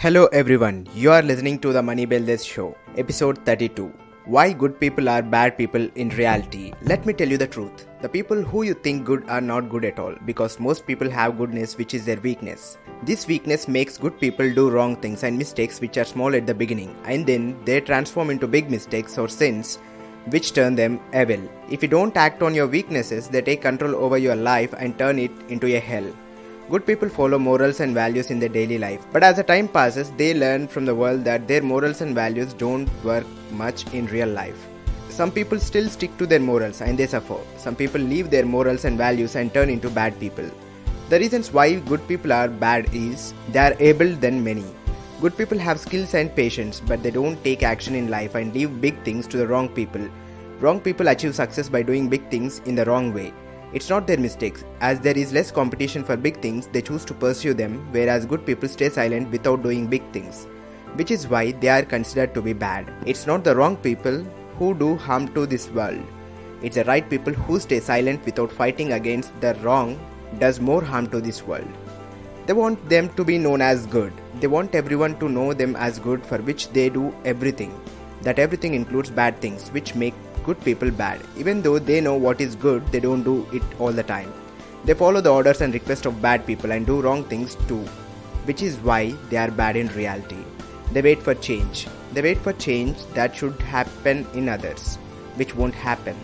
Hello everyone, you are listening to the Money Builders Show, episode 32. Why good people are bad people in reality. Let me tell you the truth. The people who you think good are not good at all because most people have goodness which is their weakness. This weakness makes good people do wrong things and mistakes which are small at the beginning and then they transform into big mistakes or sins which turn them evil. If you don't act on your weaknesses, they take control over your life and turn it into a hell. Good people follow morals and values in their daily life, but as the time passes, they learn from the world that their morals and values don't work much in real life. Some people still stick to their morals and they suffer. Some people leave their morals and values and turn into bad people. The reasons why good people are bad is they are able than many. Good people have skills and patience, but they don't take action in life and leave big things to the wrong people. Wrong people achieve success by doing big things in the wrong way. It's not their mistakes. As there is less competition for big things, they choose to pursue them, whereas good people stay silent without doing big things, which is why they are considered to be bad. It's not the wrong people who do harm to this world. It's the right people who stay silent without fighting against the wrong does more harm to this world. They want them to be known as good. They want everyone to know them as good, for which they do everything. That everything includes bad things, which make good people bad. Even though they know what is good, they don't do it all the time. They follow the orders and requests of bad people and do wrong things too, which is why they are bad in reality. They wait for change. They wait for change that should happen in others, which won't happen.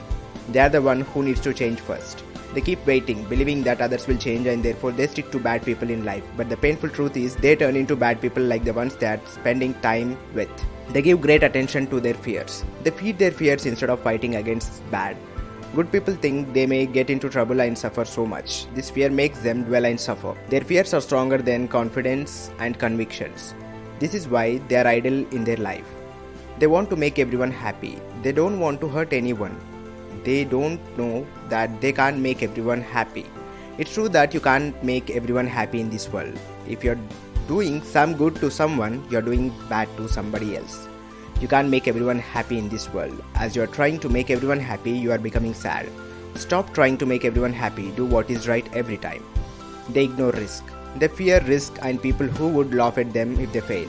They are the one who needs to change first. They keep waiting, believing that others will change and therefore they stick to bad people in life. But the painful truth is they turn into bad people like the ones they are spending time with. They give great attention to their fears. They feed their fears instead of fighting against bad. Good people think they may get into trouble and suffer so much. This fear makes them dwell and suffer. Their fears are stronger than confidence and convictions. This is why they are idle in their life. They want to make everyone happy. They don't want to hurt anyone. They don't know that they can't make everyone happy. It's true that you can't make everyone happy in this world. If you're doing some good to someone, you're doing bad to somebody else. You can't make everyone happy in this world. As you're trying to make everyone happy, you are becoming sad. Stop trying to make everyone happy. Do what is right every time. They ignore risk. They fear risk and people who would laugh at them if they fail.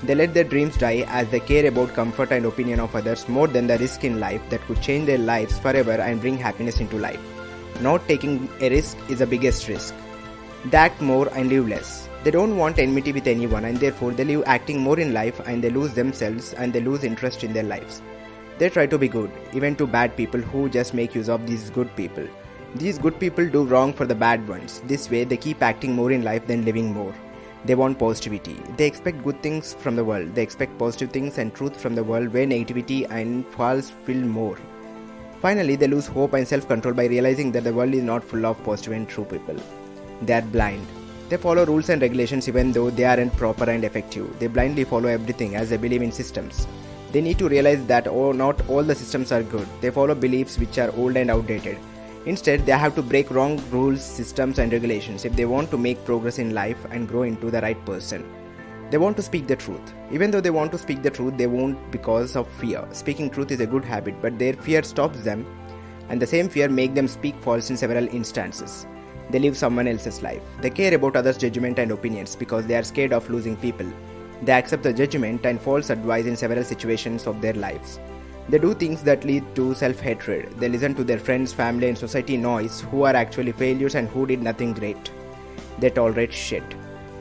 They let their dreams die as they care about comfort and opinion of others more than the risk in life that could change their lives forever and bring happiness into life. Not taking a risk is the biggest risk. They act more and live less. They don't want enmity with anyone and therefore they live acting more in life and they lose themselves and they lose interest in their lives. They try to be good, even to bad people who just make use of these good people. These good people do wrong for the bad ones. This way they keep acting more in life than living more. They want positivity. They expect good things from the world. They expect positive things and truth from the world where negativity and false fill more. Finally, they lose hope and self-control by realizing that the world is not full of positive and true people. They are blind. They follow rules and regulations even though they aren't proper and effective. They blindly follow everything as they believe in systems. They need to realize that not all the systems are good. They follow beliefs which are old and outdated. Instead, they have to break wrong rules, systems and regulations if they want to make progress in life and grow into the right person. They want to speak the truth. Even though they want to speak the truth, they won't because of fear. Speaking truth is a good habit, but their fear stops them and the same fear makes them speak false in several instances. They live someone else's life. They care about others' judgment and opinions because they are scared of losing people. They accept the judgment and false advice in several situations of their lives. They do things that lead to self-hatred. They listen to their friends, family and society noise who are actually failures and who did nothing great. They tolerate shit.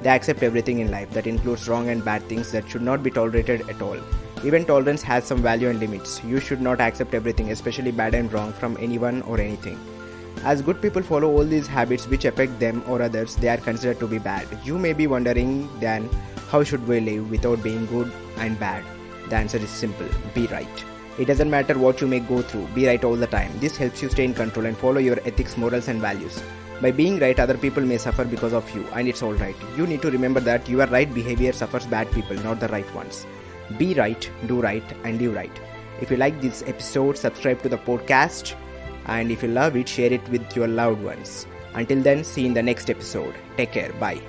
They accept everything in life that includes wrong and bad things that should not be tolerated at all. Even tolerance has some value and limits. You should not accept everything, especially bad and wrong, from anyone or anything. As good people follow all these habits which affect them or others, they are considered to be bad. You may be wondering then, how should we live without being good and bad? The answer is simple: be right. It doesn't matter what you may go through, be right all the time. This helps you stay in control and follow your ethics, morals and values. By being right, other people may suffer because of you, and it's alright. You need to remember that your right behavior suffers bad people, not the right ones. Be right, do right and live right. If you like this episode, subscribe to the podcast, and if you love it, share it with your loved ones. Until then, see you in the next episode. Take care, bye.